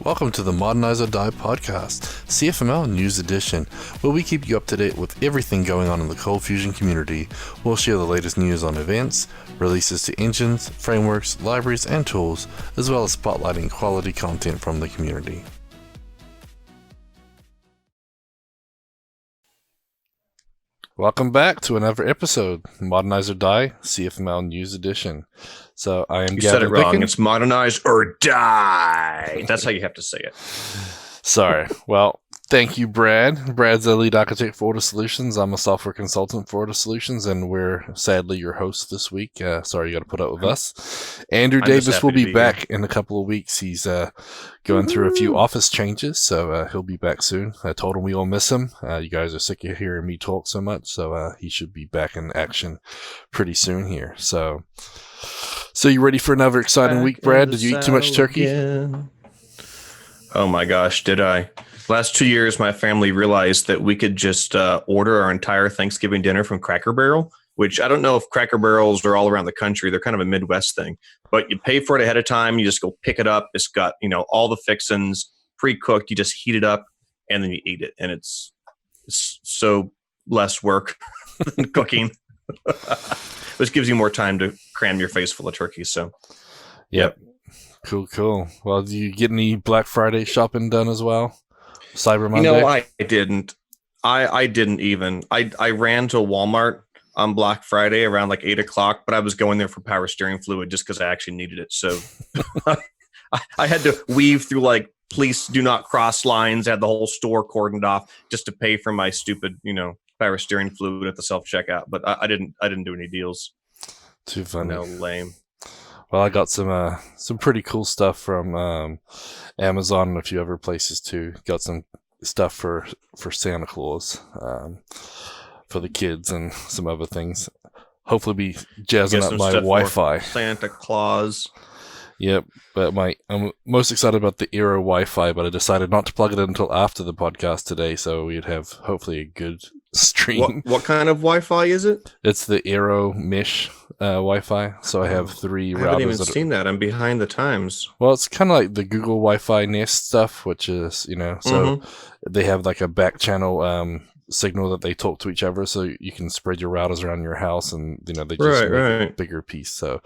Welcome to the Modernize or Die podcast, CFML News Edition, where we keep you up to date with everything going on in the ColdFusion community. We'll share the latest news on events, releases to engines, frameworks, libraries, and tools, as well as spotlighting quality content from the community. Welcome back to another episode, Modernize or Die, CFML News Edition. So I am You Gavin said it wrong. Bacon. It's Modernize or Die. That's how you have to say it. Sorry. Well, thank you, Brad. Brad's a lead architect for Order Solutions. I'm a software consultant for Order Solutions, and we're sadly your host this week. Sorry you got to put up with us. Andrew Davis will be back in a couple of weeks. He's going through a few office changes, so he'll be back soon. I told him we all miss him. You guys are sick of hearing me talk so much, so he should be back in action pretty soon here. So you ready for another exciting week, Brad? Did you eat too much turkey? Oh my gosh, did I? Last 2 years, my family realized that we could just order our entire Thanksgiving dinner from Cracker Barrel, which I don't know if Cracker Barrels are all around the country. They're kind of a Midwest thing. But you pay for it ahead of time. You just go pick it up. It's got, all the fixings pre-cooked. You just heat it up, and then you eat it. And it's so less work than cooking. Which gives you more time to cram your face full of turkey. So, yep. Cool. Well, do you get any Black Friday shopping done as well? Cyber Monday? I didn't. I didn't even. I ran to Walmart on Black Friday around like 8 o'clock, but I was going there for power steering fluid just because I actually needed it. So I had to weave through like, please do not cross lines. I had the whole store cordoned off just to pay for my stupid, power steering fluid at the self-checkout. But I didn't do any deals. Too funny. No, lame. Well, I got some pretty cool stuff from Amazon and a few other places too. Got some stuff for Santa Claus, for the kids, and some other things. Hopefully, be jazzing up my Wi-Fi. Santa Claus. Yep, but I'm most excited about the Aero Wi-Fi, but I decided not to plug it in until after the podcast today, so we'd have hopefully a good stream. What kind of Wi-Fi is it? It's the Aero Mesh Wi-Fi, so I have 3 routers. I haven't even seen that. I'm behind the times. Well, it's kind of like the Google Wi-Fi Nest stuff, which is, so they have like a back channel signal that they talk to each other, so you can spread your routers around your house, and they just make a bigger piece. So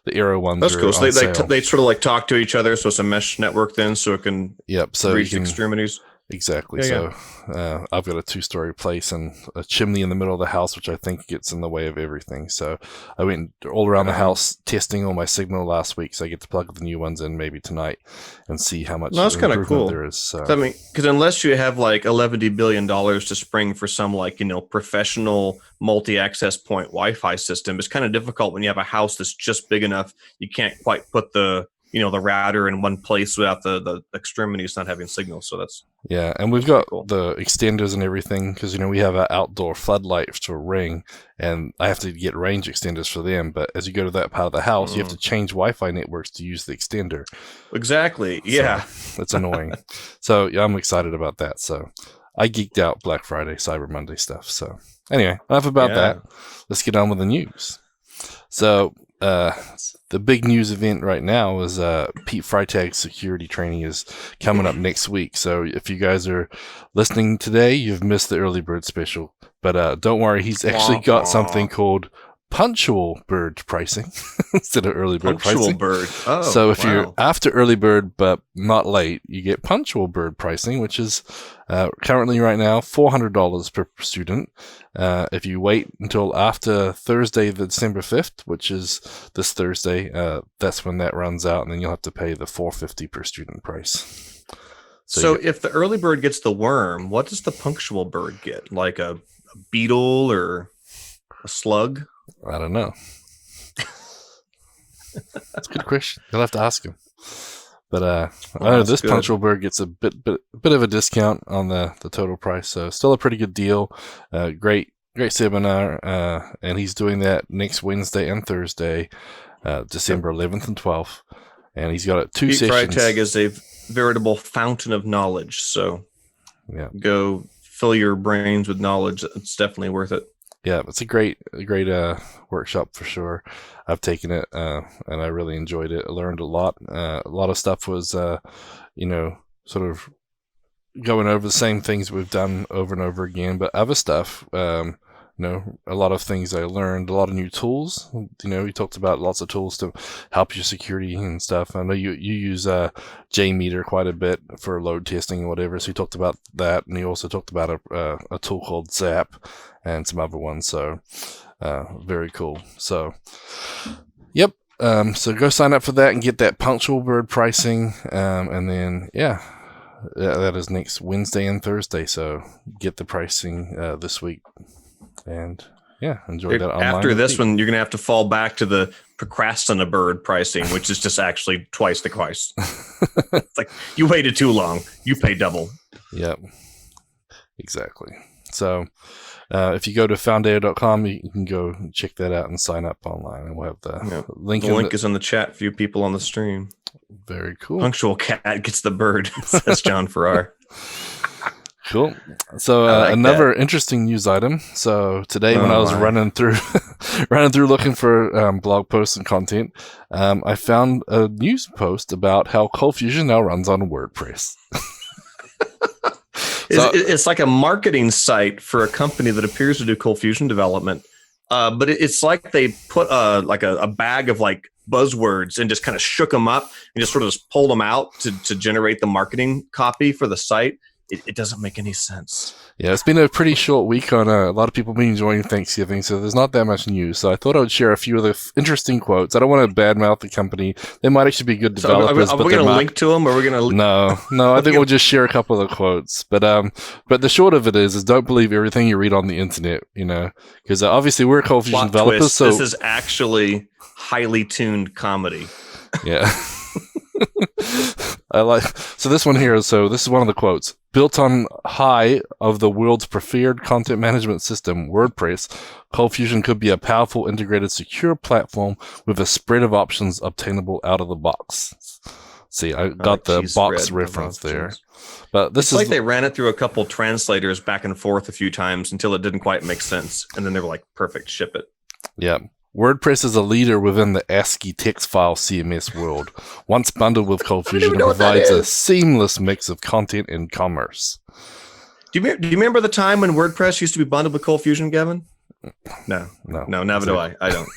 the Aero ones that's are cool. So on sale. they sort of like talk to each other, so it's a mesh network then, so it can reach the extremities. Exactly. So I've got a 2-story place and a chimney in the middle of the house, which I think gets in the way of everything. So I went all around the house testing all my signal last week, so I get to plug the new ones in maybe tonight and see how much that's kind of cool. there is. So. I mean, because unless you have like $11 billion to spring for some like professional multi-access point Wi-Fi system, it's kind of difficult when you have a house that's just big enough you can't quite put the the router in one place without the extremities not having signal. So that's and we've got the extenders and everything because we have an outdoor floodlight to Ring, and I have to get range extenders for them. But as you go to that part of the house, you have to change Wi-Fi networks to use the extender. Exactly. Yeah, so it's annoying. So I'm excited about that. So I geeked out Black Friday, Cyber Monday stuff. So anyway, enough about that. Let's get on with the news. So the big news event right now is Pete Freitag's security training is coming up next week. So if you guys are listening today, you've missed the early bird special. But don't worry, he's actually got something called punctual bird pricing instead of early bird pricing. Bird. Oh, so if you're after early bird but not late, you get punctual bird pricing, which is currently right now $400 per student. If you wait until after Thursday, the December 5th, which is this Thursday, that's when that runs out, and then you'll have to pay the $450 per student price. So if the early bird gets the worm, what does the punctual bird get? Like a beetle or a slug? I don't know. That's a good question. You'll have to ask him. But I know this good. Punctual bird gets a bit of a discount on the total price, so still a pretty good deal. Great seminar, and he's doing that next Wednesday and Thursday, December 11th and 12th, and he's got 2 sessions. Pete Freitag is a veritable fountain of knowledge, so go fill your brains with knowledge. It's definitely worth it. Yeah, it's a great workshop for sure. I've taken it and I really enjoyed it. I learned a lot. A lot of stuff was, sort of going over the same things we've done over and over again, but other stuff, a lot of things I learned, a lot of new tools. You talked about lots of tools to help your security and stuff. I know you use JMeter quite a bit for load testing and whatever, so you talked about that, and you also talked about a tool called Zap and some other ones, so very cool. So, yep. So go sign up for that and get that punctual bird pricing, and then, that is next Wednesday and Thursday, so get the pricing this week. And enjoy that online. After this one, you're going to have to fall back to the procrastina bird pricing, which is just actually twice the price. It's like, you waited too long. You pay double. Yep. Exactly. So if you go to foundeo.com, you can go check that out and sign up online. And we'll have the link. The link is in the chat for you people on the stream. Very cool. Punctual cat gets the bird, says John Farrar. Cool. So another interesting news item. So today, when I was running through looking for blog posts and content, I found a news post about how ColdFusion now runs on WordPress. It's like a marketing site for a company that appears to do ColdFusion development, but it's like they put a bag of like buzzwords and just kind of shook them up and just sort of just pulled them out to generate the marketing copy for the site. It doesn't make any sense. Yeah, it's been a pretty short week on a lot of people been enjoying Thanksgiving, so there's not that much news. So I thought I would share a few of the interesting quotes. I don't want to badmouth the company. They might actually be good developers. So are we going to link to them, or are we going to? No. I think we'll just share a couple of the quotes. But the short of it is don't believe everything you read on the internet. Because obviously we're ColdFusion developers. Twist. So this is actually highly tuned comedy. Yeah. So this one here. So this is one of the quotes. Built on high of the world's preferred content management system, WordPress, ColdFusion could be a powerful, integrated, secure platform with a spread of options obtainable out of the box. See, I got the box reference there. But this is like they ran it through a couple translators back and forth a few times until it didn't quite make sense. And then they were like, perfect, ship it. Yeah. WordPress is a leader within the ASCII text file CMS world. Once bundled with ColdFusion, it provides a seamless mix of content and commerce. Do you remember the time when WordPress used to be bundled with ColdFusion, Gavin? No, never do I. I don't.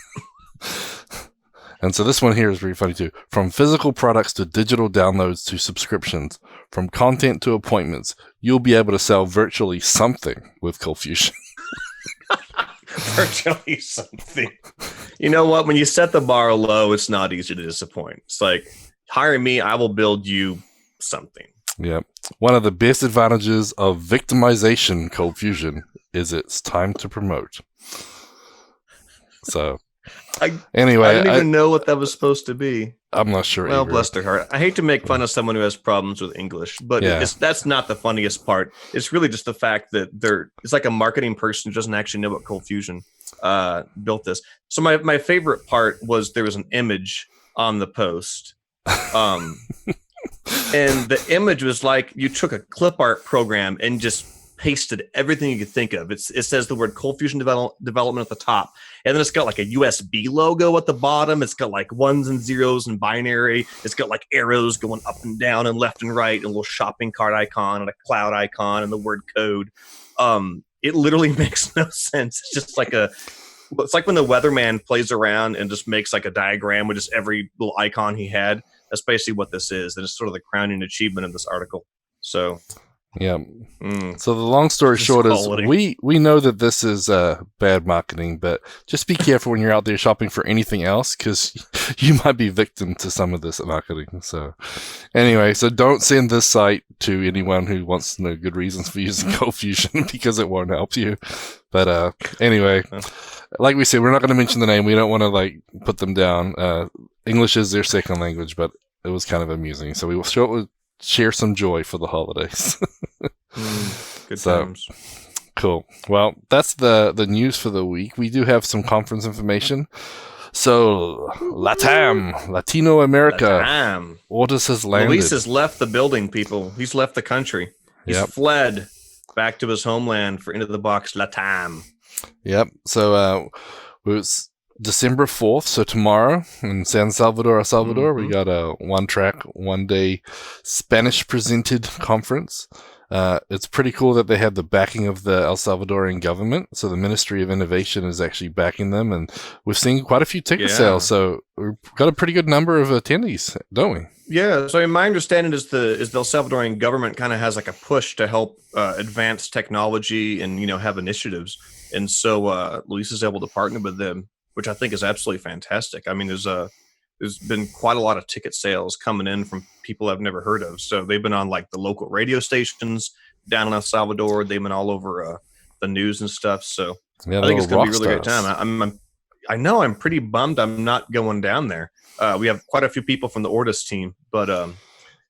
And so this one here is really funny too. From physical products to digital downloads to subscriptions, from content to appointments, you'll be able to sell virtually something with ColdFusion. Virtually something. You know what? When you set the bar low, it's not easy to disappoint. It's like, hire me, I will build you something. Yeah. One of the best advantages of victimization ColdFusion is it's time to promote. So, anyway. I didn't even know what that was supposed to be. I'm not sure. Well, bless their heart. I hate to make fun of someone who has problems with English, but that's not the funniest part. It's really just the fact that it's like a marketing person who doesn't actually know what ColdFusion built this. So my favorite part was there was an image on the post. And the image was like you took a clip art program and just pasted everything you could think of. It says the word ColdFusion development at the top. And then it's got like a USB logo at the bottom. It's got like ones and zeros and binary. It's got like arrows going up and down and left and right, and a little shopping cart icon and a cloud icon and the word code. It literally makes no sense. It's just like it's like when the weatherman plays around and just makes like a diagram with just every little icon he had. That's basically what this is. And it's sort of the crowning achievement of this article. So yeah. So the long story short is we know that this is bad marketing, but just be careful when you're out there shopping for anything else, because you might be victim to some of this marketing. So anyway, so don't send this site to anyone who wants to know good reasons for using ColdFusion, because it won't help you. But anyway, like we said, we're not going to mention the name. We don't want to like put them down. English is their second language, but it was kind of amusing. So we will share some joy for the holidays. Good times. Cool. Well, that's the news for the week. We do have some conference information. So, LATAM, LatinoAmerica. Orders has landed. Luis has left the building, people. He's left the country. He's fled back to his homeland for Into the Box LATAM. Yep. So it was December 4th, so tomorrow in San Salvador, El Salvador, we got a one-track, one-day Spanish-presented conference. It's pretty cool that they have the backing of the El Salvadorian government. So the Ministry of Innovation is actually backing them, and we've seen quite a few ticket sales. So we've got a pretty good number of attendees, don't we? Yeah. So my understanding is the El Salvadorian government kind of has like a push to help advance technology and have initiatives, and so Luis is able to partner with them, which I think is absolutely fantastic. I mean, there's been quite a lot of ticket sales coming in from people I've never heard of. So they've been on like the local radio stations down in El Salvador. They've been all over the news and stuff. So I think it's going to be a really great time. I know I'm pretty bummed I'm not going down there. We have quite a few people from the Ortis team, but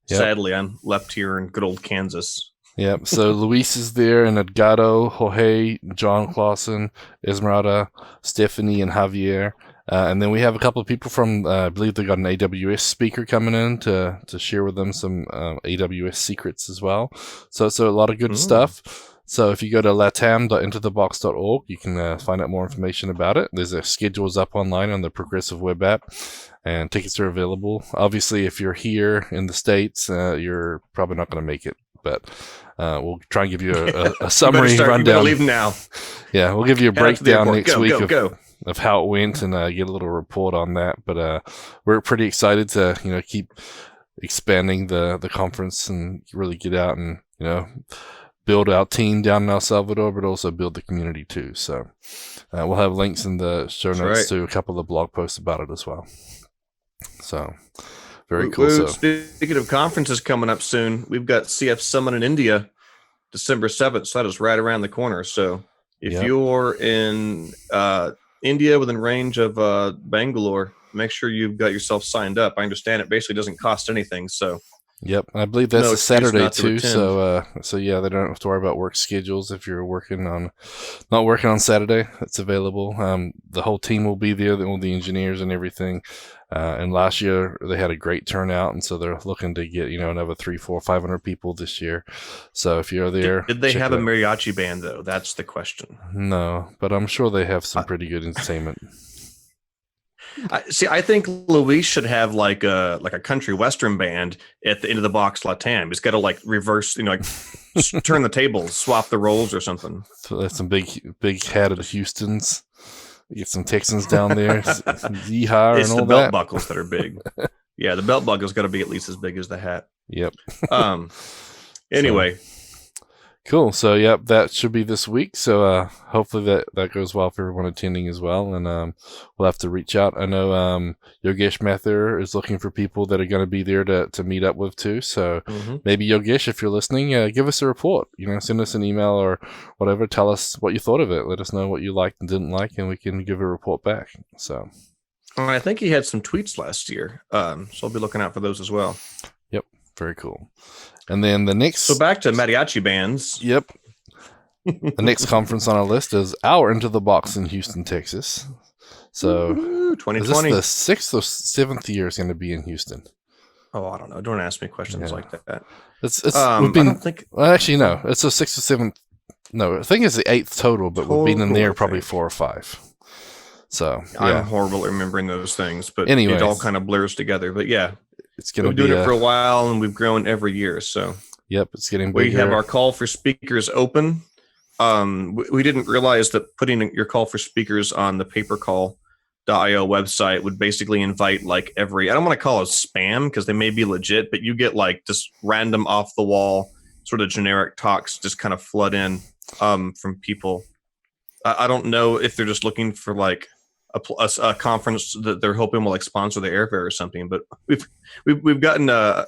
sadly I'm left here in good old Kansas. Yep. So Luis is there, and Edgardo, Jorge, John Clausen, Esmeralda, Stephanie, and Javier. And then we have a couple of people from, I believe they got an AWS speaker coming in to share with them some AWS secrets as well. So a lot of good stuff. So if you go to latam.intothebox.org, you can find out more information about it. There's schedules up online on the Progressive web app, and tickets are available. Obviously, if you're here in the States, you're probably not going to make it, but we'll try and give you a summary rundown. You better leave now. Yeah, we'll give you a breakdown next week of how it went, and get a little report on that. But we're pretty excited to keep expanding the conference and really get out and build our team down in El Salvador, but also build the community too. So we'll have links in the show notes to a couple of the blog posts about it as well. So very cool. So, speaking of conferences coming up soon, we've got CF Summit in India, December 7th. So that is right around the corner. So if you're in India within range of Bangalore, make sure you've got yourself signed up. I understand it basically doesn't cost anything. So yep, I believe that's a Saturday too. So yeah, they don't have to worry about work schedules if you're not working on Saturday. It's available. The whole team will be there, all the engineers and everything. And last year they had a great turnout, and so they're looking to get another 300, 400, 500 people this year. So if you're there, did they have a mariachi band though? That's the question. No, but I'm sure they have some pretty good entertainment. I think Luis should have like a country western band at the Into the Box LATAM. He's got to like reverse, turn the tables, swap the roles or something. So that's some big hatted Houstons. Get some Texans down there, yeehaw, it's and all the belt that. buckles that are big. Yeah, the belt buckle's got to be at least as big as the hat. Yep. Anyway. Cool. So, yep, that should be this week. So, hopefully that goes well for everyone attending as well. And we'll have to reach out. I know Yogesh Mathur is looking for people that are going to be there to meet up with too. So maybe Yogesh, if you're listening, give us a report. Send us an email or whatever. Tell us what you thought of it. Let us know what you liked and didn't like, and we can give a report back. So, I think he had some tweets last year. So I'll be looking out for those as well. Yep. Very cool. And then the next... So back to mariachi bands. Yep. The next conference on our list is our Into the Box in Houston, Texas. So 2020. Is this the 6th or 7th year is going to be in Houston? Oh, I don't know. Don't ask me questions like that. We've been, well, actually, no. It's the 6th or 7th. No, I think it's the 8th total, but we've been in there probably 4 or 5. So yeah. I'm horrible at remembering those things, but it all kind of blurs together. But yeah. We've been doing it for a while, and we've grown every year. So, yep, it's getting bigger. We have our call for speakers open. We didn't realize that putting your call for speakers on the papercall.io website would basically invite like I don't want to call it spam because they may be legit, but you get like just random off the wall sort of generic talks just kind of flood in from people. I don't know if they're just looking for like a conference that they're hoping will like sponsor the airfare or something, but we've gotten a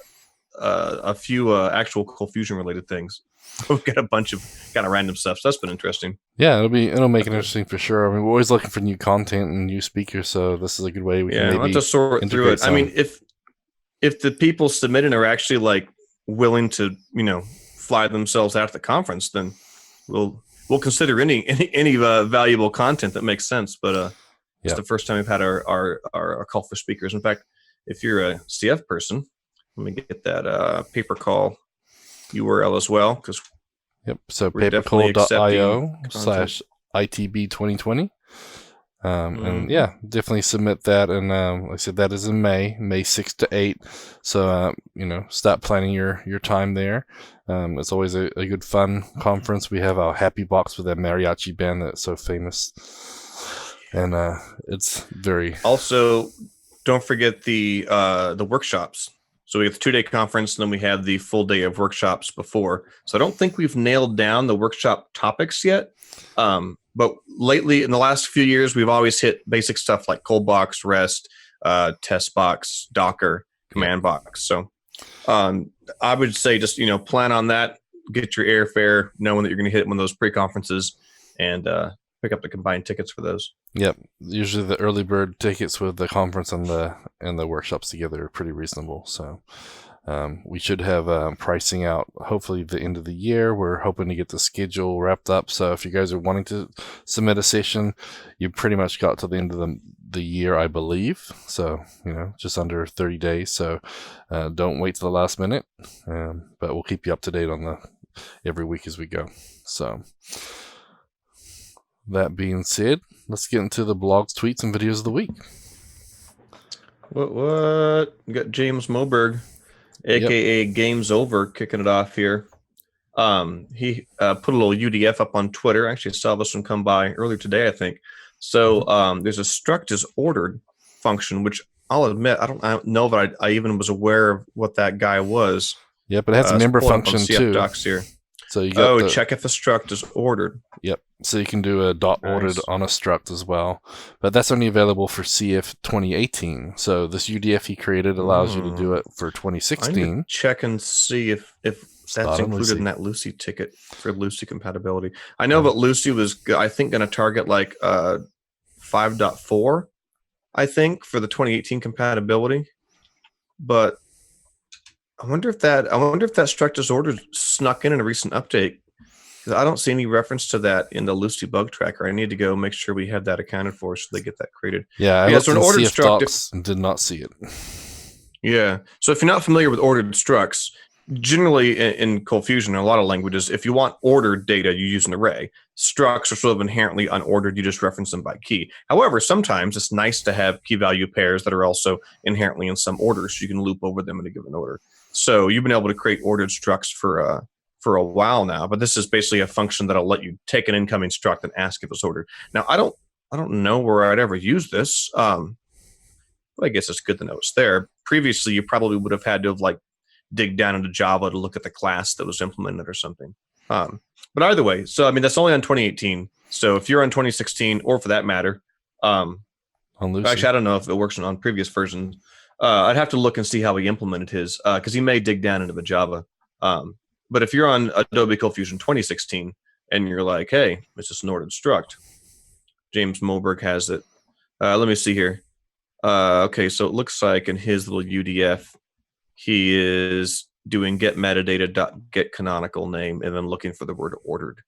few actual ColdFusion related things. We've got a bunch of kind of random stuff, so that's been interesting. Yeah, it'll make it interesting for sure. I mean, we're always looking for new content and new speakers, so this is a good way we can maybe just sort through it. Some. I mean, if the people submitting are actually like willing to fly themselves out to the conference, then we'll consider any valuable content that makes sense. But it's the first time we've had our call for speakers. In fact, if you're a CF person, let me get that paper call URL as well. So papercall.io ITB 2020. And yeah, definitely submit that. And like I said, that is in May 6th to 8th. So, start planning your time there. It's always a good fun conference. We have our Happy Box with that mariachi band that's so famous. And it's very... Also, don't forget the workshops. So we have the 2-day conference, and then we have the full day of workshops before. So I don't think we've nailed down the workshop topics yet. But lately, in the last few years, we've always hit basic stuff like ColdBox, REST, TestBox, Docker, Command Box. So I would say just, plan on that, get your airfare, knowing that you're going to hit one of those pre-conferences, and pick up the combined tickets for those. Yep. Usually the early bird tickets with the conference and the workshops together are pretty reasonable. So we should have pricing out hopefully the end of the year. We're hoping to get the schedule wrapped up. So if you guys are wanting to submit a session, you pretty much got to the end of the year, I believe. So, just under 30 days. So don't wait till the last minute. But we'll keep you up to date on every week as we go. So that being said, let's get into the blogs, tweets, and videos of the week. What? We got James Moberg, aka Games Over, kicking it off here. He put a little UDF up on Twitter. Actually, I saw this one come by earlier today, I think. So there's a struct is ordered function, which I'll admit I don't know that I even was aware of what that guy was. Yep, it has a member function too. Docs here. So you got check if a struct is ordered. Yep. So you can do a .ordered on a struct as well, but that's only available for CF 2018. So this UDF he created allows you to do it for 2016. I need to check and see if that's included in that Lucy ticket for Lucy compatibility. I know that Lucy was, I think, going to target like 5.4, I think, for the 2018 compatibility, but I wonder if that struct is ordered snuck in a recent update. I don't see any reference to that in the Lucy bug tracker. I need to go make sure we have that accounted for so they get that created. Yeah, I so an ordered struct and did not see it. Yeah. So if you're not familiar with ordered structs, generally in ColdFusion and a lot of languages, if you want ordered data, you use an array. Structs are sort of inherently unordered. You just reference them by key. However, sometimes it's nice to have key value pairs that are also inherently in some order, so you can loop over them in a given order. So you've been able to create ordered structs for a while now, but this is basically a function that'll let you take an incoming struct and ask if it's ordered. Now, I don't know where I'd ever use this, but I guess it's good to know it's there. Previously, you probably would have had to have dig down into Java to look at the class that was implemented or something. But either way, so I mean that's only on 2018. So if you're on 2016, or for that matter, on Lucy. Actually, I don't know if it works on previous versions. I'd have to look and see how he implemented his, because he may dig down into the Java. But if you're on Adobe ColdFusion 2016 and you're like, hey, it's just an ordered struct, James Moberg has it. Let me see here. Okay, so it looks like in his little UDF, he is doing get metadata get canonical name and then looking for the word ordered.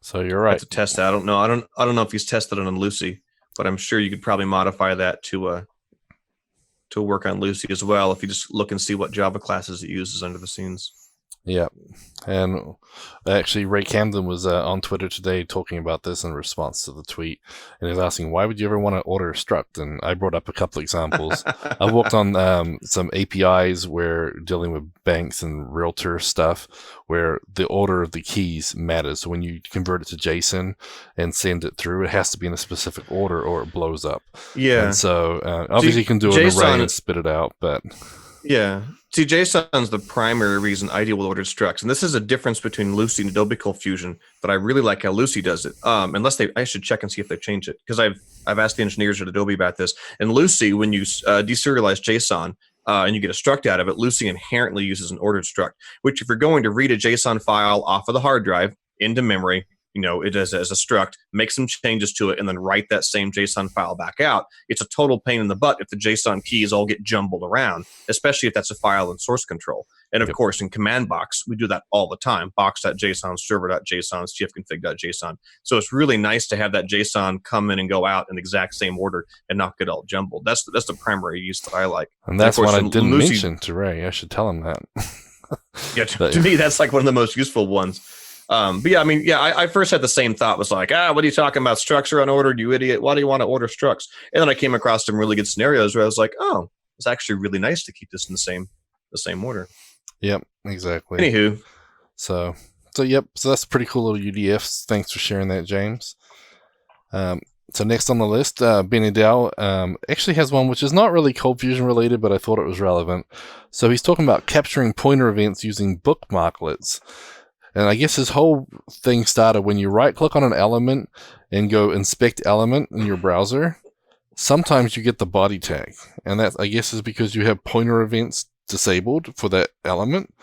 So you're right. To test that, I don't know. I don't know if he's tested it on Lucy, but I'm sure you could probably modify that to work on Lucy as well if you just look and see what Java classes it uses under the scenes. Yeah. And actually, Ray Camden was on Twitter today talking about this in response to the tweet. And he was asking, why would you ever want to order a struct? And I brought up a couple examples. I've worked on some APIs where dealing with banks and realtor stuff, where the order of the keys matters. So when you convert it to JSON and send it through, it has to be in a specific order or it blows up. Yeah. And so obviously you can do an array and spit it out, but... Yeah. See, JSON's the primary reason I deal with ordered structs. And this is a difference between Lucy and Adobe ColdFusion, but I really like how Lucy does it. I should check and see if they've changed it, because I've asked the engineers at Adobe about this. And Lucy, when you deserialize JSON and you get a struct out of it, Lucy inherently uses an ordered struct, which if you're going to read a JSON file off of the hard drive into memory, it does as a struct, make some changes to it, and then write that same JSON file back out. It's a total pain in the butt if the JSON keys all get jumbled around, especially if that's a file in source control. And of course, in command box, we do that all the time. Box.json, server.json, cfconfig.json. So it's really nice to have that JSON come in and go out in the exact same order and not get all jumbled. That's the primary use that I like. And that's what I didn't mention to Ray. I should tell him that. Yeah, to me, that's like one of the most useful ones. But yeah, I mean, yeah, I first had the same thought. Was like, what are you talking about? Structs are unordered, you idiot. Why do you want to order structs? And then I came across some really good scenarios where I was like, oh, it's actually really nice to keep this in the same order. Yep, exactly. Anywho, so yep. So that's pretty cool little UDFs. Thanks for sharing that, James. So next on the list, Benedell actually has one which is not really ColdFusion related, but I thought it was relevant. So he's talking about capturing pointer events using bookmarklets. And I guess his whole thing started when you right-click on an element and go inspect element in your browser. Sometimes you get the body tag. And that, I guess, is because you have pointer events disabled for that element.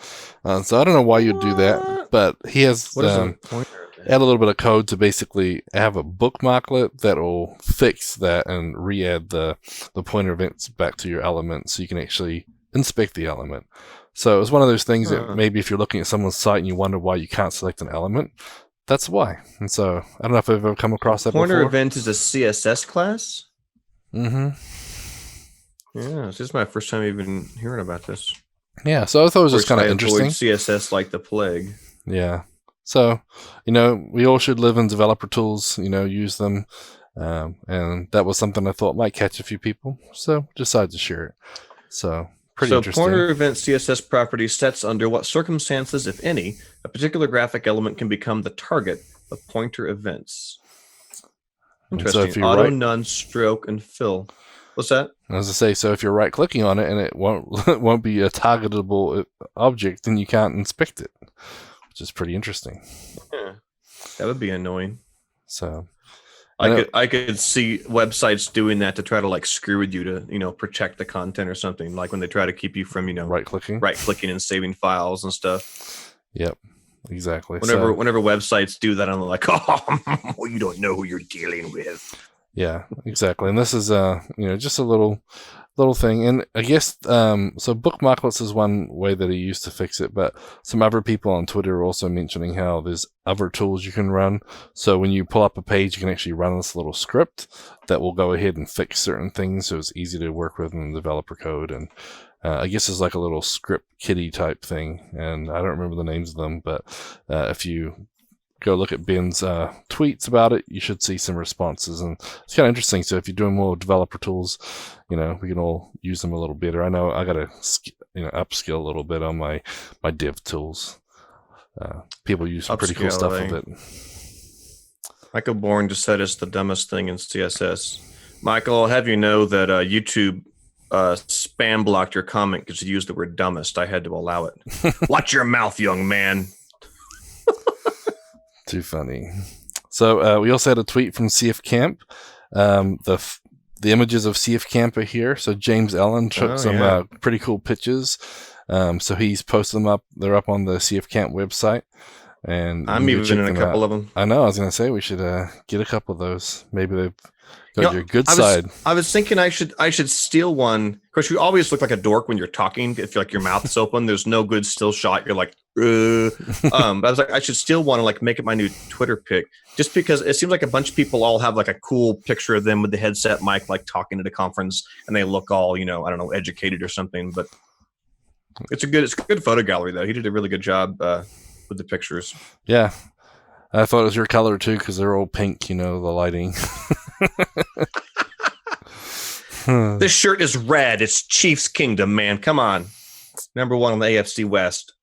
So I don't know why you'd do that, but he has... What is a pointer? Add a little bit of code to basically have a bookmarklet that will fix that and re-add the pointer events back to your element so you can actually inspect the element. So it's one of those things that maybe if you're looking at someone's site and you wonder why you can't select an element, that's why. And so I don't know if I've ever come across that pointer before. Event is a CSS class? Mm-hmm. Yeah, this is my first time even hearing about this. Yeah, so I thought it was just kind of interesting. CSS like the plague. Yeah. So, we all should live in developer tools, use them. And that was something I thought might catch a few people. So, decided to share it. So, pretty interesting. So, pointer event CSS property sets under what circumstances, if any, a particular graphic element can become the target of pointer events. Interesting. So auto, none, stroke, and fill. What's that? As I say, so if you're right-clicking on it and it won't be a targetable object, then you can't inspect it. Which is pretty interesting. Yeah, that would be annoying. So, I could see websites doing that to try to screw with you to protect the content or something, like when they try to keep you from right-clicking and saving files and stuff. Yep, exactly. Whenever websites do that, I'm like, oh, you don't know who you're dealing with. Yeah, exactly. And this is just a little thing. And I guess so bookmarklets is one way that he used to fix it, but some other people on Twitter are also mentioning how there's other tools you can run. So when you pull up a page, you can actually run this little script that will go ahead and fix certain things, so it's easy to work with in developer code. And I guess it's like a little script kiddie type thing, and I don't remember the names of them, but if you go look at Ben's tweets about it, you should see some responses, and it's kind of interesting. So if you're doing more developer tools, we can all use them a little bit. Or I know I got to upskill a little bit on my dev tools. People use some pretty cool stuff with it. Michael Bourne just said it's the dumbest thing in CSS. Michael, I'll have you know that YouTube spam blocked your comment because you used the word dumbest. I had to allow it. Watch your mouth, young man. Too funny. So we also had a tweet from CF Camp. The images of CF Camp are here. So James Allen took some pretty cool pictures. So he's posted them up. They're up on the CF Camp website. And I'm even in a couple of them. I know. I was going to say we should get a couple of those. Maybe they've got your good side. I was thinking I should steal one. Of course, you always look like a dork when you're talking. If your mouth's open, there's no good still shot. You're like, but I was like, I should steal one and make it my new Twitter pic, just because it seems like a bunch of people all have a cool picture of them with the headset mic, talking at a conference, and they look all I don't know, educated or something. But it's a good photo gallery though. He did a really good job with the pictures. Yeah, I thought it was your color too because they're all pink. The lighting. This shirt is red. It's Chiefs Kingdom, man. Come on. Number 1 on the AFC West.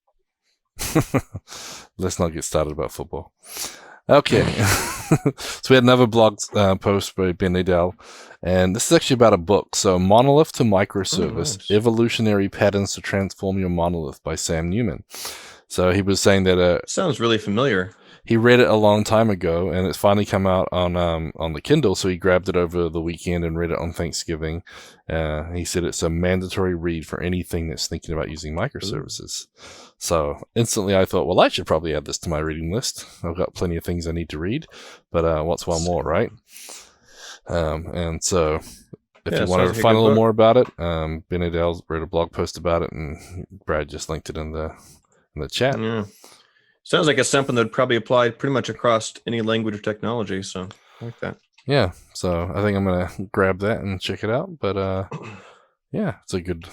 Let's not get started about football. Okay. So we had another blog post by Ben Nadell, and this is actually about a book. So Monolith to Microservice, nice. Evolutionary Patterns to Transform Your Monolith by Sam Newman. So he was saying that... sounds really familiar. He read it a long time ago, and it's finally come out on the Kindle, so he grabbed it over the weekend and read it on Thanksgiving. He said it's a mandatory read for anything that's thinking about using microservices. So instantly I thought, well, I should probably add this to my reading list. I've got plenty of things I need to read, but what's one more, right? And so if you want to find a little more about it, Ben Adele wrote a blog post about it, and Brad just linked it in the chat. Yeah. Sounds like it's something that would probably apply pretty much across any language or technology. So I like that. Yeah. So I think I'm going to grab that and check it out. But yeah, it's a good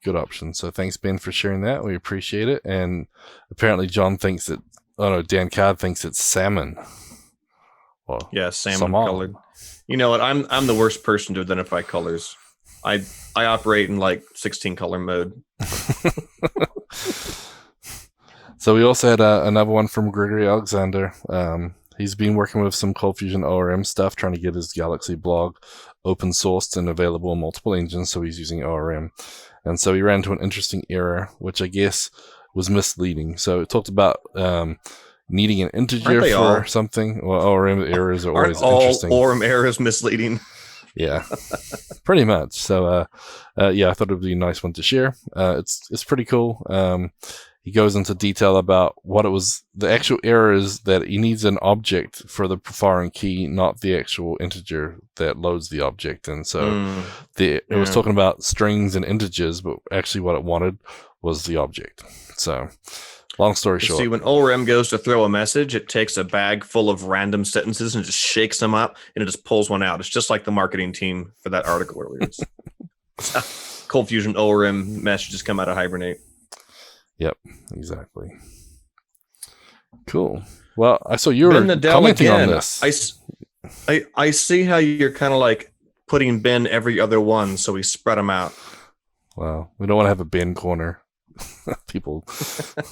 option. So thanks, Ben, for sharing that. We appreciate it. And apparently John thinks that Oh no, Dan Cod thinks it's salmon. Well, Yeah, salmon colored. You know what? I'm the worst person to identify colors. I operate in like 16 color mode. So we also had another one from Gregory Alexander. He's been working with some ColdFusion ORM stuff, trying to get his Galaxy blog open sourced and available on multiple engines. So he's using ORM, and so he ran into an interesting error, which I guess was misleading. So it talked about needing an integer for something. Well, ORM errors are always interesting. ORM errors misleading. Yeah, pretty much. So, yeah, I thought it would be a nice one to share. It's pretty cool. He goes into detail about what it was. The actual error is that he needs an object for the foreign key, not the actual integer that loads the object. And so it was talking about strings and integers, but actually what it wanted was the object. So long story short. See, when ORM goes to throw a message, it takes a bag full of random sentences and just shakes them up, and it just pulls one out. It's just like the marketing team for that article earlier. ColdFusion ORM messages come out of Hibernate. Yep, exactly. Cool. Well, I saw you were commenting on this. I see how you're kind of like putting Ben every other one, so we spread them out. Well, we don't want to have a Ben corner. People,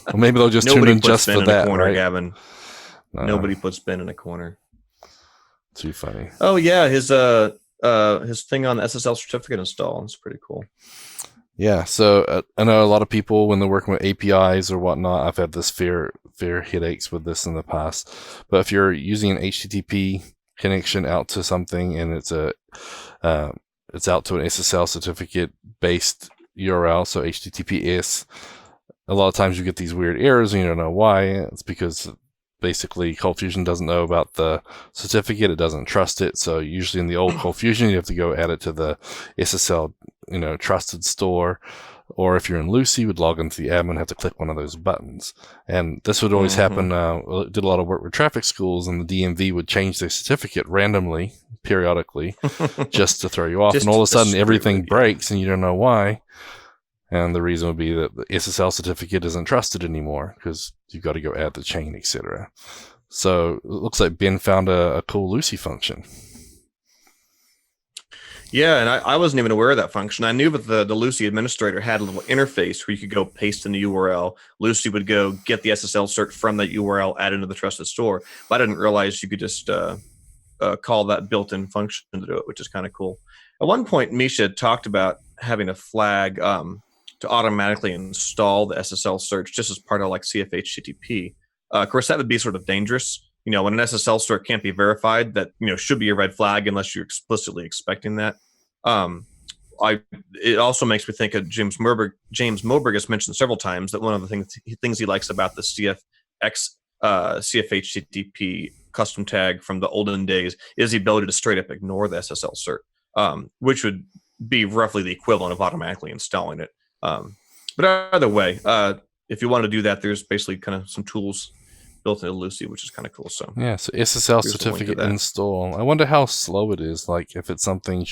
well, maybe they'll just tune in just for that, corner, right? Gavin. Nobody puts Ben in a corner. Too funny. Oh yeah, his thing on the SSL certificate install is pretty cool. Yeah, so I know a lot of people when they're working with APIs or whatnot. I've had this fair headaches with this in the past. But if you're using an HTTP connection out to something and it's out to an SSL certificate based URL, so HTTPS, a lot of times you get these weird errors and you don't know why. It's because basically ColdFusion doesn't know about the certificate, it doesn't trust it. So usually in the old ColdFusion you have to go add it to the SSL trusted store, or if you're in Lucy, would log into the admin, have to click one of those buttons. And this would always happen. Did a lot of work with traffic schools, and the DMV would change their certificate randomly, periodically, just to throw you off. And all of a sudden everything breaks and you don't know why. And the reason would be that the SSL certificate isn't trusted anymore because you've got to go add the chain, etc. So it looks like Ben found a cool Lucy function. Yeah, and I wasn't even aware of that function. I knew that the Lucy administrator had a little interface where you could go paste in the URL. Lucy would go get the SSL cert from that URL, add into the trusted store. But I didn't realize you could just call that built-in function to do it, which is kind of cool. At one point, Misha talked about having a flag to automatically install the SSL search just as part of like CFHTTP. Of course, that would be sort of dangerous. When an SSL cert can't be verified, that should be a red flag unless you're explicitly expecting that. It also makes me think of James Moberg. James Moberg has mentioned several times that one of the things he likes about the CFHTTP custom tag from the olden days is the ability to straight up ignore the SSL cert, which would be roughly the equivalent of automatically installing it. But either way, if you want to do that, there's basically kind of some tools built into Lucy, which is kind of cool. So yeah, so SSL certificate install. I wonder how slow it is. Like if it's something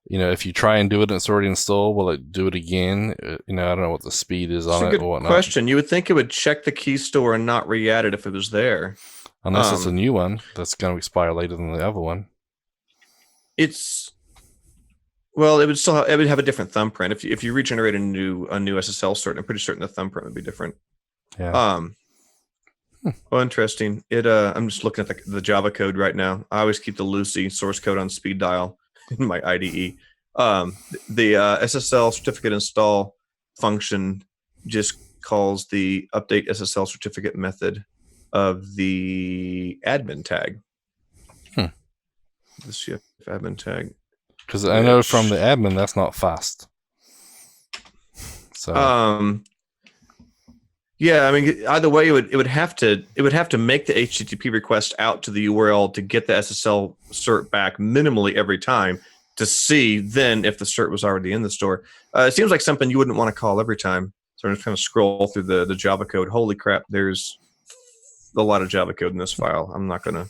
if you try and do it and it's already installed, will it do it again? I don't know what the speed is on it or whatnot. Question. You would think it would check the key store and not re-add it if it was there. Unless it's a new one that's going to expire later than the other one. It would have a different thumbprint. If you regenerate a new SSL cert, I'm pretty certain the thumbprint would be different. Yeah. Well, interesting. I'm just looking at the Java code right now. I always keep the Lucy source code on speed dial in my IDE. The SSL certificate install function just calls the update SSL certificate method of the admin tag. The CF admin tag. Because I know from the admin that's not fast. So yeah, I mean, either way, it would have to make the HTTP request out to the URL to get the SSL cert back minimally every time to see then if the cert was already in the store. It seems like something you wouldn't want to call every time. So I'm just kind of scroll through the Java code. Holy crap, there's a lot of Java code in this file. I'm not gonna.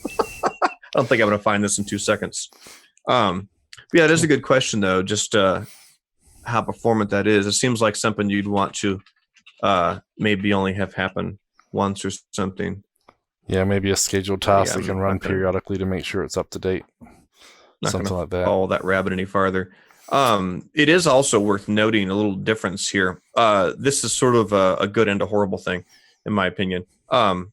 I don't think I'm gonna find this in 2 seconds. Yeah, it is a good question though. Just how performant that is. It seems like something you'd want to maybe only have happen once or something. Yeah, maybe a scheduled task Yeah, that can run periodically to make sure it's up to date. Something like that. Follow that rabbit any farther. It is also worth noting a little difference here. This is sort of a good and a horrible thing, in my opinion. And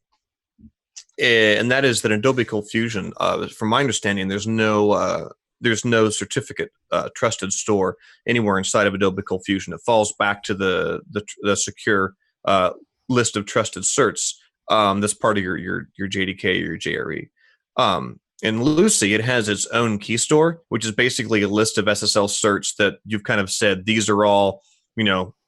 that is that Adobe ColdFusion, from my understanding, there's no certificate trusted store anywhere inside of Adobe ColdFusion. It falls back to the secure list of trusted certs. That's part of your JDK or your JRE. In Lucy, it has its own key store, which is basically a list of SSL certs that you've kind of said these are all,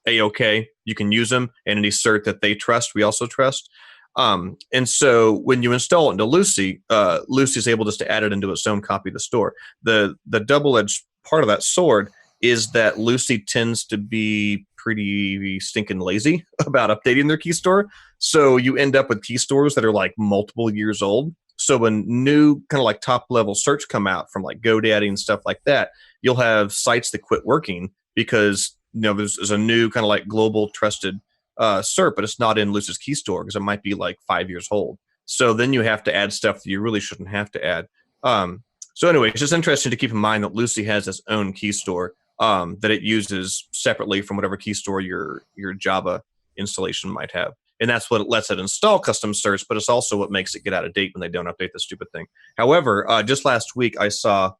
A-OK. You can use them, and any cert that they trust, we also trust. And so when you install it into Lucy, Lucy is able just to add it into its own copy of the store. The double-edged part of that sword is that Lucy tends to be pretty stinking lazy about updating their key store. So you end up with key stores that are like multiple years old. So when new kind of like top level search come out from like GoDaddy and stuff like that, you'll have sites that quit working because there's a new kind of like global trusted cert, but it's not in Lucy's key store because it might be like 5 years old. So then you have to add stuff that you really shouldn't have to add. So anyway, it's just interesting to keep in mind that Lucy has its own key store that it uses separately from whatever key store your Java installation might have. And that's what lets it install custom certs, but it's also what makes it get out of date when they don't update the stupid thing. However, just last week, I saw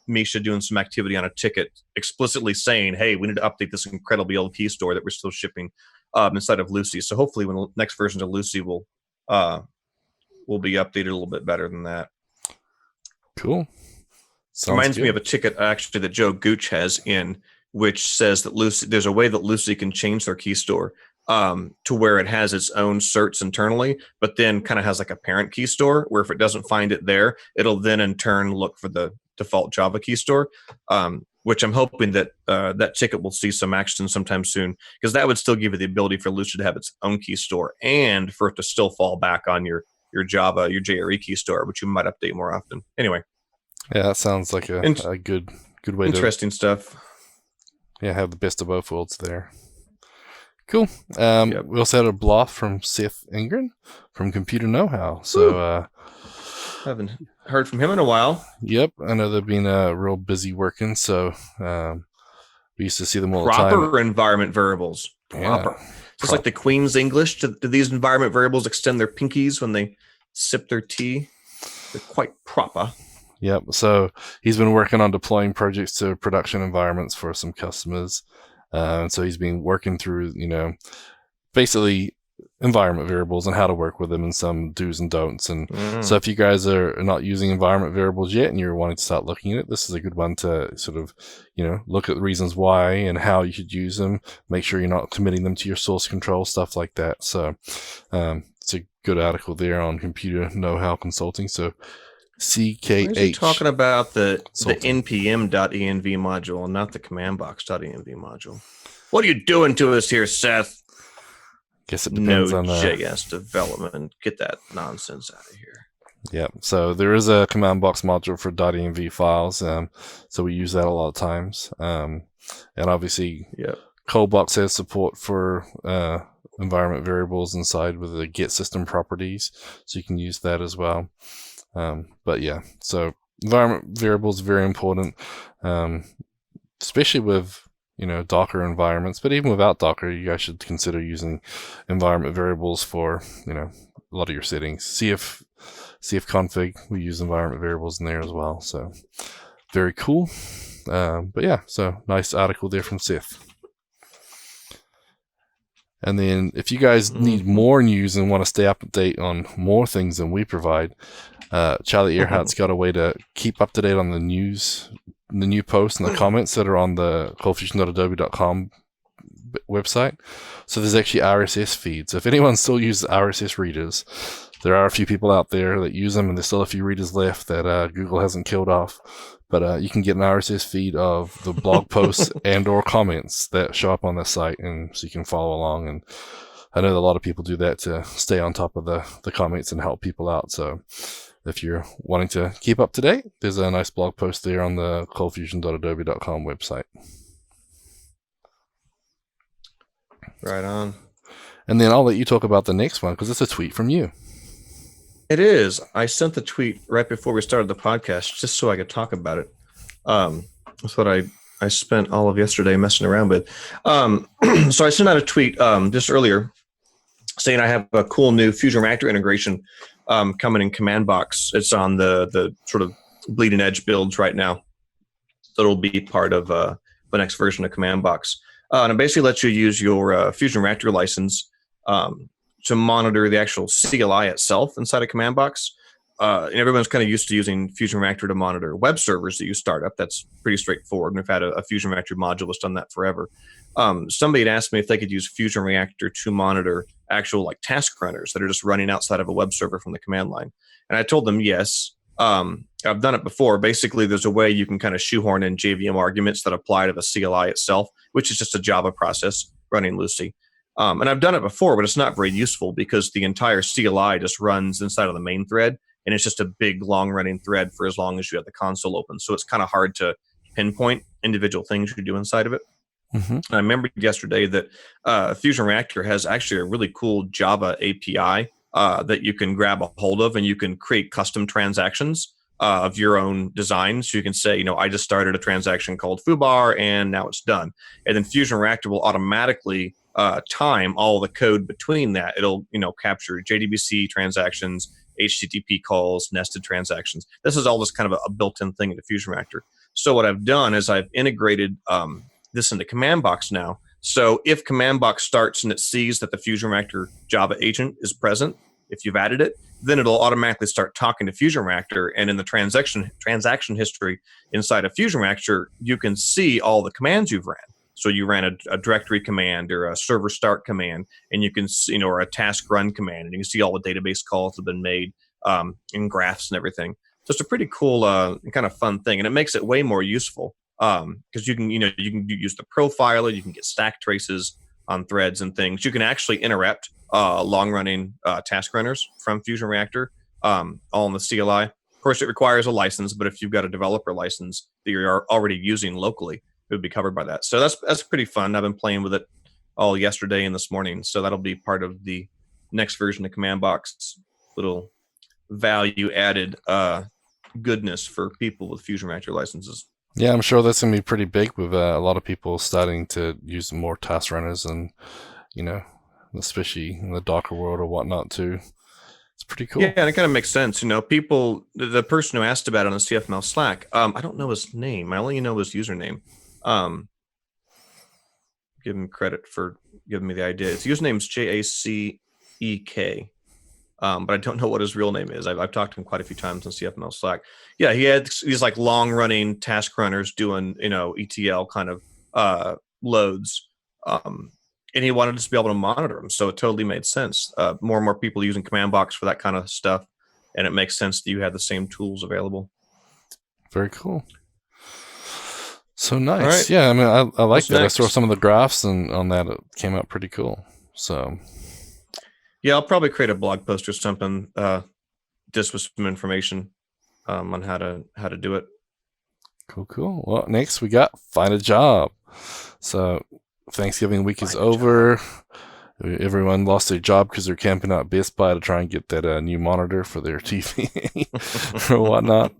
Misha doing some activity on a ticket explicitly saying, hey, we need to update this incredibly old key store that we're still shipping inside of Lucy. So hopefully when the next version of Lucy will be updated a little bit better than that. Cool. Reminds me of a ticket actually that Joe Gooch has in, which says that there's a way that Lucy can change their key store to where it has its own certs internally, but then kind of has like a parent key store where if it doesn't find it there, it'll then in turn look for the default Java key store, which I'm hoping that that ticket will see some action sometime soon, because that would still give you the ability for Lucy to have its own key store and for it to still fall back on your Java, your JRE key store, which you might update more often. Anyway. Yeah, that sounds like a good way interesting stuff. Yeah, have the best of both worlds there. Cool. We also had a bluff from Seth Ingren from Computer Know-How. So haven't heard from him in a while. Yep, I know they've been real busy working. So we used to see them all the time. Proper environment variables. Proper. Yeah. Just like the Queen's English. Do these environment variables extend their pinkies when they sip their tea? They're quite proper. Yep. So he's been working on deploying projects to production environments for some customers. And so he's been working through, basically environment variables and how to work with them and some do's and don'ts. And so if you guys are not using environment variables yet and you're wanting to start looking at it, this is a good one to sort of, look at the reasons why and how you should use them. Make sure you're not committing them to your source control, stuff like that. So it's a good article there on Computer Know-How Consulting. So CKH. Why is he talking about the npm.env module and not the commandbox.env module? What are you doing to us here, Seth? Guess it depends on JS development. Get that nonsense out of here. Yep. So there is a command box module for .env files. So we use that a lot of times. And obviously, ColdBox has support for environment variables inside with the get system properties. So you can use that as well. But yeah, so environment variables are very important, especially with, Docker environments, but even without Docker, you guys should consider using environment variables for, a lot of your settings. CF config, we use environment variables in there as well. So very cool. But yeah, so nice article there from Seth. And then if you guys need more news and want to stay up to date on more things than we provide, Charlie Earhart's got a way to keep up to date on the news, the new posts and the comments that are on the coldfusion.adobe.com website. So there's actually RSS feeds. So if anyone still uses RSS readers, there are a few people out there that use them, and there's still a few readers left that Google hasn't killed off. But you can get an RSS feed of the blog posts and or comments that show up on the site, and so you can follow along. And I know that a lot of people do that to stay on top of the comments and help people out. So if you're wanting to keep up to date, there's a nice blog post there on the coldfusion.adobe.com website. Right on. And then I'll let you talk about the next one because it's a tweet from you. It is. I sent the tweet right before we started the podcast just so I could talk about it. That's what I spent all of yesterday messing around with. So I sent out a tweet just earlier saying I have a cool new Fusion Reactor integration coming in Command Box. It's on the sort of bleeding edge builds right now. So it'll be part of the next version of Command Box. And it basically lets you use your Fusion Reactor license to monitor the actual CLI itself inside a Command Box. And everyone's kind of used to using Fusion Reactor to monitor web servers that you start up. That's pretty straightforward. And we've had a Fusion Reactor module that's done that forever. Somebody had asked me if they could use Fusion Reactor to monitor actual like task runners that are just running outside of a web server from the command line. And I told them yes. I've done it before. Basically, there's a way you can kind of shoehorn in JVM arguments that apply to the CLI itself, which is just a Java process running loosely. And I've done it before, but it's not very useful because the entire CLI just runs inside of the main thread. And it's just a big, long-running thread for as long as you have the console open. So it's kind of hard to pinpoint individual things you do inside of it. Mm-hmm. I remembered yesterday that Fusion Reactor has actually a really cool Java API that you can grab a hold of, and you can create custom transactions of your own design. So you can say, I just started a transaction called foobar, and now it's done. And then Fusion Reactor will automatically time all the code between that. It'll, capture JDBC transactions, HTTP calls, nested transactions. This is all just kind of a built-in thing into Fusion Reactor. So what I've done is I've integrated this into Command Box now. So if Command Box starts and it sees that the Fusion Reactor Java agent is present, if you've added it, then it'll automatically start talking to Fusion Reactor. And in the transaction history inside of Fusion Reactor, you can see all the commands you've ran. So you ran a directory command or a server start command, and you can see, or a task run command, and you can see all the database calls that have been made in graphs and everything. So it's a pretty cool kind of fun thing, and it makes it way more useful because you can use the profiler, you can get stack traces on threads and things. You can actually interrupt long-running task runners from Fusion Reactor all in the CLI. Of course, it requires a license, but if you've got a developer license that you're already using locally, it would be covered by that. So that's pretty fun. I've been playing with it all yesterday and this morning. So that'll be part of the next version of Command Box, little value added goodness for people with Fusion Reactor licenses. Yeah, I'm sure that's going to be pretty big with a lot of people starting to use more task runners and, especially in the Docker world or whatnot too. It's pretty cool. Yeah, and it kind of makes sense. People, the person who asked about it on the CFML Slack, I don't know his name. I only know his username. Give him credit for giving me the idea. His username's JACEK, but I don't know what his real name is. I've talked to him quite a few times on CFML Slack. Yeah, he had these like long running task runners doing ETL kind of loads, and he wanted us to be able to monitor them. So it totally made sense. More and more people using Command Box for that kind of stuff, and it makes sense that you have the same tools available. Very cool. So nice. Right. Yeah, I mean, I like that. Next? I saw some of the graphs and on that. It came out pretty cool. So, yeah, I'll probably create a blog post or something just with some information on how to do it. Cool. Well, next we got find a job. So Thanksgiving week is over. Everyone lost their job because they're camping out Best Buy to try and get that new monitor for their TV or whatnot.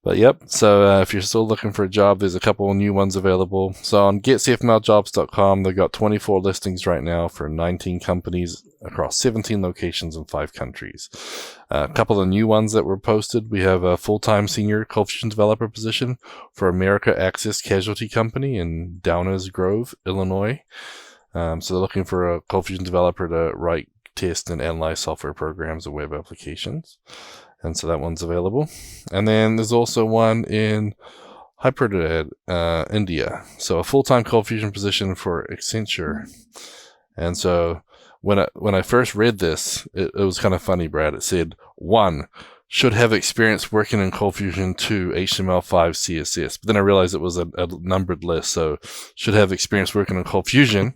But yep, so if you're still looking for a job, there's a couple of new ones available. So on getcfmljobs.com, they've got 24 listings right now for 19 companies across 17 locations in 5 countries. A couple of new ones that were posted. We have a full-time senior ColdFusion developer position for America Access Casualty Company in Downers Grove, Illinois. So they're looking for a ColdFusion developer to write, test, and analyze software programs and web applications. And so that one's available. And then there's also one in Hyderabad, India. So a full-time ColdFusion position for Accenture. And so when I first read this, it was kind of funny, Brad. It said, 1, should have experience working in ColdFusion 2, HTML5, CSS. But then I realized it was a numbered list. So should have experience working in ColdFusion.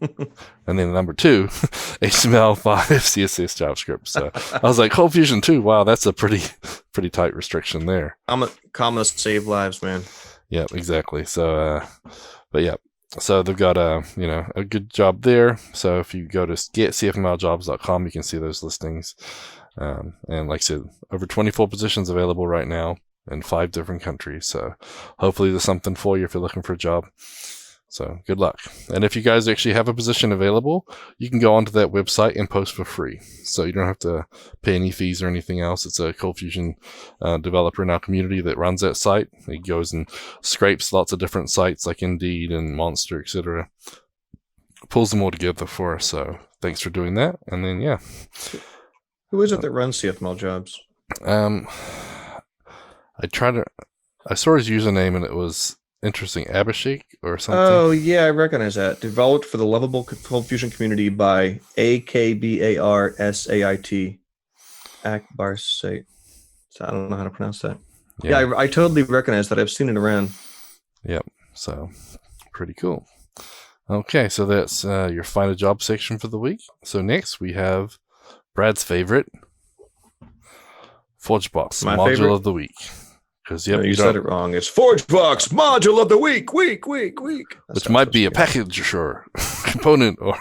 And then number 2, HTML5, CSS, JavaScript. So I was like, ColdFusion 2, wow, that's a pretty tight restriction there. Commas save lives, man. Yeah, exactly. So, but yeah. So they've got a good job there. So if you go to getcfmljobs.com, you can see those listings. And like I said, over 24 positions available right now in 5 different countries. So hopefully there's something for you if you're looking for a job. So good luck. And if you guys actually have a position available, you can go onto that website and post for free. So you don't have to pay any fees or anything else. It's a ColdFusion developer in our community that runs that site. He goes and scrapes lots of different sites like Indeed and Monster, etc. Pulls them all together for us. So thanks for doing that. And then, yeah. Who is it that runs CFML jobs? I saw his username and it was interesting, Abhishek or something. Oh yeah, I recognize that. Developed for the lovable ColdFusion community by AKBARSAIT. Akbarsait. I don't know how to pronounce that. Yeah, I totally recognize that. I've seen it around. Yep. So pretty cool. Okay, so that's your find a job section for the week. So next we have Brad's favorite, ForgeBox module of the week. Because no, you said it wrong. It's ForgeBox module of the week. Which might be a package or component or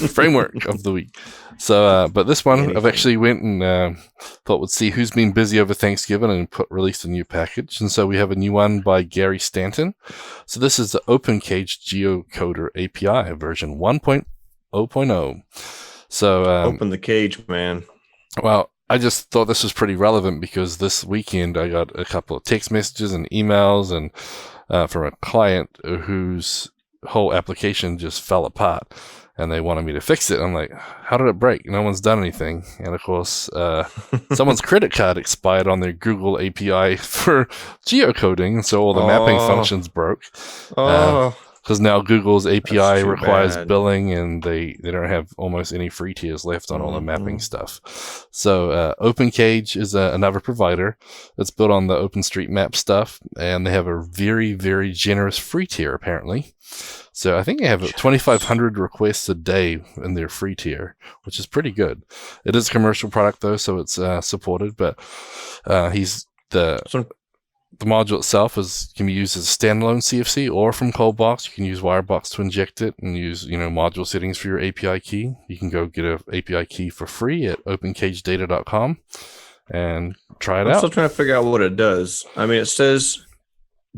framework of the week. So, but this one I've actually went and thought we'd see who's been busy over Thanksgiving and released a new package. And so we have a new one by Gary Stanton. So this is the OpenCage Geocoder API version 1.0.0. So open the cage, man. Well, I just thought this was pretty relevant because this weekend I got a couple of text messages and emails and from a client whose whole application just fell apart and they wanted me to fix it. I'm like, how did it break? No one's done anything. And of course, someone's credit card expired on their Google API for geocoding. So all the mapping functions broke. Because now Google's API requires billing, and they don't have almost any free tiers left on all the mapping stuff. So OpenCage is another provider that's built on the OpenStreetMap stuff, and they have a very, very generous free tier, apparently. So I think they have 2,500 requests a day in their free tier, which is pretty good. It is a commercial product, though, so it's supported, but the module itself can be used as a standalone CFC or from ColdBox. You can use Wirebox to inject it and use, module settings for your API key. You can go get an API key for free at opencagedata.com and try it out. I'm still trying to figure out what it does. I mean, it says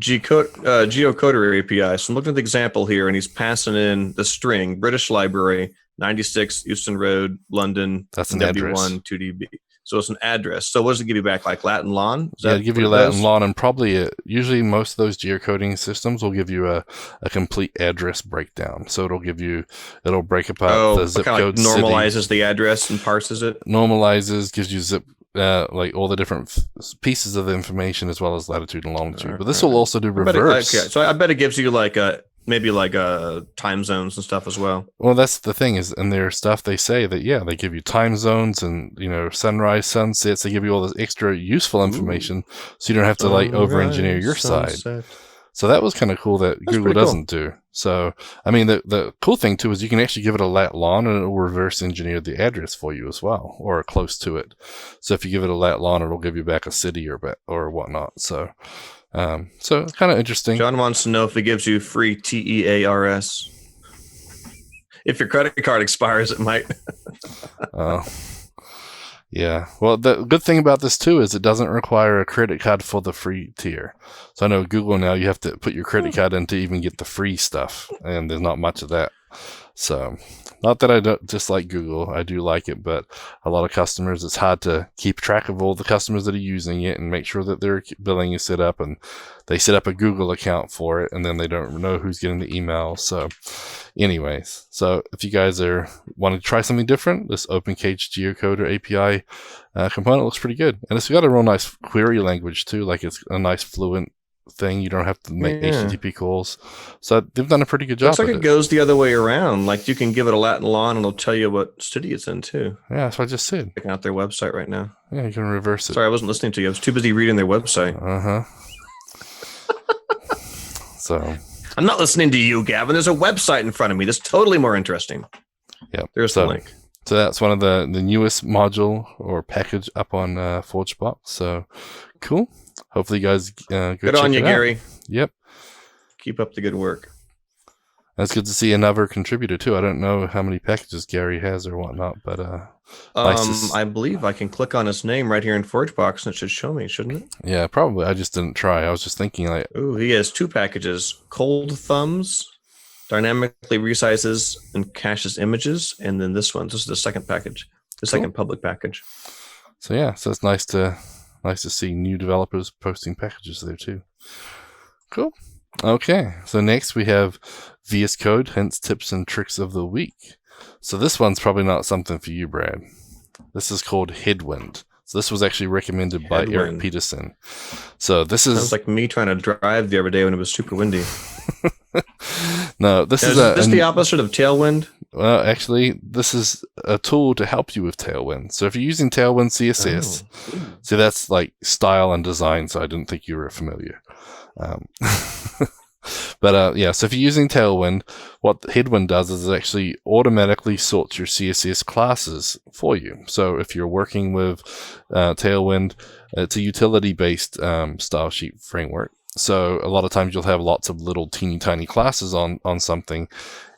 Geocoder API. So I'm looking at the example here, and he's passing in the string, British Library, 96 Euston Road, London. That's an W1, address. 2DB. So it's an address. So what does it give you back? Like Latin LAN? It'll give you Latin LAN, and probably usually most of those geocoding systems will give you a complete address breakdown. So it'll break apart the zip code. Normalizes the address and parses it. Normalizes, gives you zip like all the different pieces of the information as well as latitude and longitude. But this will also do reverse. So I bet it gives you maybe time zones and stuff as well. Well, that's the thing is in their stuff they say that they give you time zones and sunrise, sunsets. They give you all this extra useful information, so you don't have to over engineer your side. So that was kind of cool that Google doesn't do. So I mean the cool thing too is you can actually give it a lat LAN and it will reverse engineer the address for you as well, or close to it. So if you give it a lat LAN, it'll give you back a city or whatnot. So kind of interesting. John wants to know if it gives you free TEARS. If your credit card expires, it might. Yeah. Well, the good thing about this too is it doesn't require a credit card for the free tier. So I know Google now you have to put your credit card in to even get the free stuff, and there's not much of that. So, not that I don't dislike Google, I do like it, but a lot of customers, it's hard to keep track of all the customers that are using it and make sure that their billing is set up, and they set up a Google account for it, and then they don't know who's getting the email. So, anyways, if you guys want to try something different, this OpenCage Geocoder API component looks pretty good, and it's got a real nice query language too. Like it's a nice fluent thing. You don't have to make HTTP calls. So they've done a pretty good job. Looks like it goes the other way around. Like you can give it a Latin LAN and it'll tell you what city it's in too. Yeah, that's what I just said. Checking out their website right now. Yeah, you can reverse it. Sorry, I wasn't listening to you. I was too busy reading their website. So I'm not listening to you, Gavin. There's a website in front of me that's totally more interesting. Yeah. There's the link. So that's one of the newest module or package up on ForgeBox. So cool. Hopefully you guys go good on you, Gary. Yep. Keep up the good work. That's good to see another contributor too. I don't know how many packages Gary has or whatnot, but I believe I can click on his name right here in ForgeBox and it should show me, shouldn't it? Yeah, probably. I just didn't try. I was just thinking like, ooh, he has 2 packages: Cold Thumbs, dynamically resizes and caches images, and then this one. This is the second package, the second public package. So yeah, so it's nice to see new developers posting packages there too. Cool. Okay, so next we have VS Code, hints, tips, and tricks of the week. So this one's probably not something for you, Brad. This is called Headwind. So this was actually recommended by Eric Peterson. So this is... Sounds like me trying to drive the other day when it was super windy. No, this is the opposite of Tailwind? Well, actually, this is a tool to help you with Tailwind. So if you're using Tailwind CSS, so that's like style and design, so I didn't think you were familiar. But yeah, so if you're using Tailwind, what Headwind does is it actually automatically sorts your CSS classes for you. So if you're working with Tailwind, it's a utility-based style sheet framework. So a lot of times you'll have lots of little teeny tiny classes on something,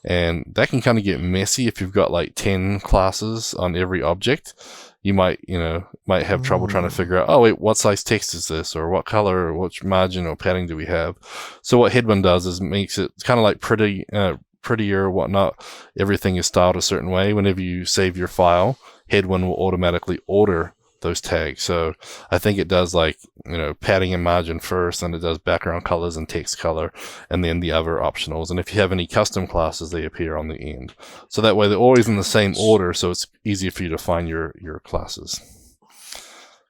and that can kind of get messy if you've got like 10 classes on every object. You might have trouble trying to figure out, oh wait, what size text is this, or what color, or what margin or padding do we have? So what Headwind does is makes it kind of like prettier or whatnot. Everything is styled a certain way. Whenever you save your file, Headwind will automatically order those tags. So I think it does like, padding and margin first, and it does background colors and text color, and then the other optionals. And if you have any custom classes, they appear on the end. So that way they're always in the same order, so it's easier for you to find your classes.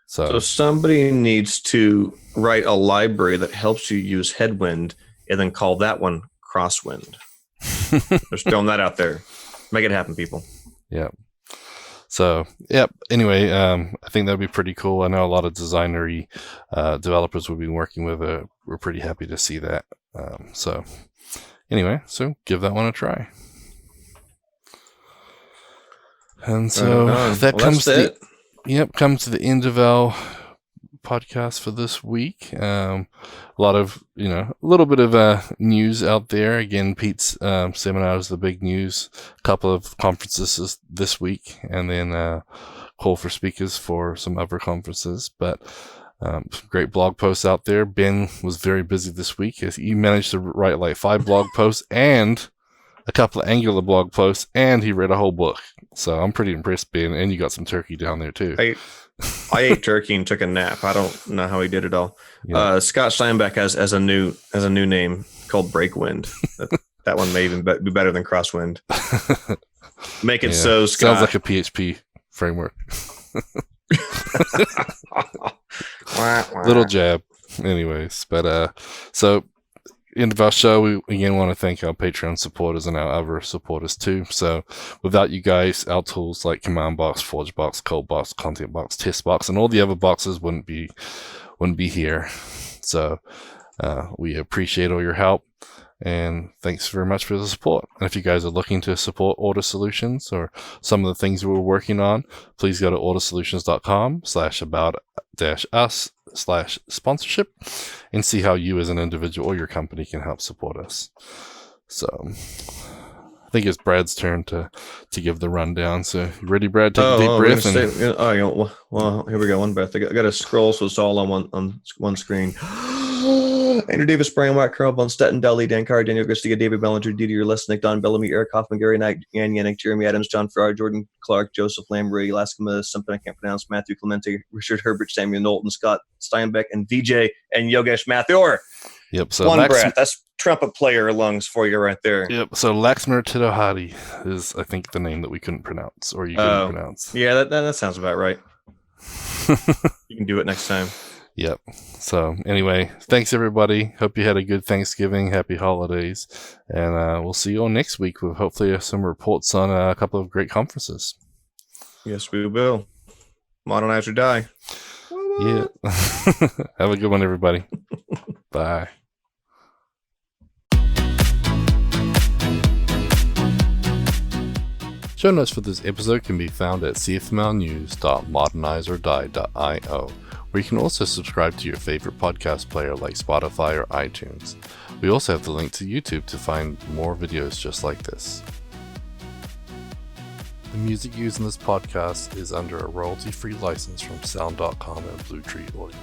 So somebody needs to write a library that helps you use Headwind and then call that one Crosswind. Just throwing that out there. Make it happen, people. Yeah. So, yep. Anyway, I think that'd be pretty cool. I know a lot of designery developers we've been working with. We're pretty happy to see that. So, anyway, so give that one a try. And so that comes to comes to the end of our podcast for this week. A lot of a little bit of news out there. Again, Pete's seminar is the big news. A couple of conferences this week, and then call for speakers for some other conferences. But great blog posts out there. Ben was very busy this week. He managed to write like 5 blog posts and a couple of Angular blog posts, and he read a whole book. So I'm pretty impressed, Ben. And you got some turkey down there too. I ate turkey and took a nap. I don't know how he did it all. Yeah. Scott Steinbeck has a new name called Breakwind. That one may even be better than Crosswind. Make it so, Scott. Sounds like a PHP framework. Little jab. Anyways, but so end of our show, we again want to thank our Patreon supporters and our other supporters too. So without you guys, our tools like CommandBox, ForgeBox, ColdBox, ContentBox, TestBox, and all the other boxes wouldn't be here. So we appreciate all your help, and thanks very much for the support. And if you guys are looking to support Order Solutions or some of the things we're working on, please go to ordersolutions.com/about-us/sponsorship and see how you as an individual or your company can help support us. So I think it's Brad's turn to give the rundown. So you ready, Brad? Take a deep breath. Well, here we go. One breath. I got to scroll so it's all on one screen. Andrew Davis, Brian White, Carl Von Stetten, Dali, Dan Carr, Daniel Garcia, David Bellinger, Didi Lesnick, Don Bellamy, Eric Hoffman, Gary Knight, Ann Yannick, Jeremy Adams, John Farrar, Jordan Clark, Joseph Lambury, Laskima, something I can't pronounce, Matthew Clemente, Richard Herbert, Samuel Knowlton, Scott Steinbeck, and VJ and Yogesh Mathur. Yep. So one breath. That's trumpet player lungs for you right there. Yep. So Laxmer Tidohadi is, I think, the name that we couldn't pronounce, or you couldn't pronounce. Yeah, that sounds about right. You can do it next time. Yep. So anyway, thanks everybody. Hope you had a good Thanksgiving. Happy holidays. And we'll see you all next week with hopefully some reports on a couple of great conferences. Yes, we will. Modernize or die. Yeah. Have a good one, everybody. Bye. Show notes for this episode can be found at cfmlnews.modernizeordie.io, where you can also subscribe to your favorite podcast player like Spotify or iTunes. We also have the link to YouTube to find more videos just like this. The music used in this podcast is under a royalty-free license from Sound.com and Blue Tree Audio.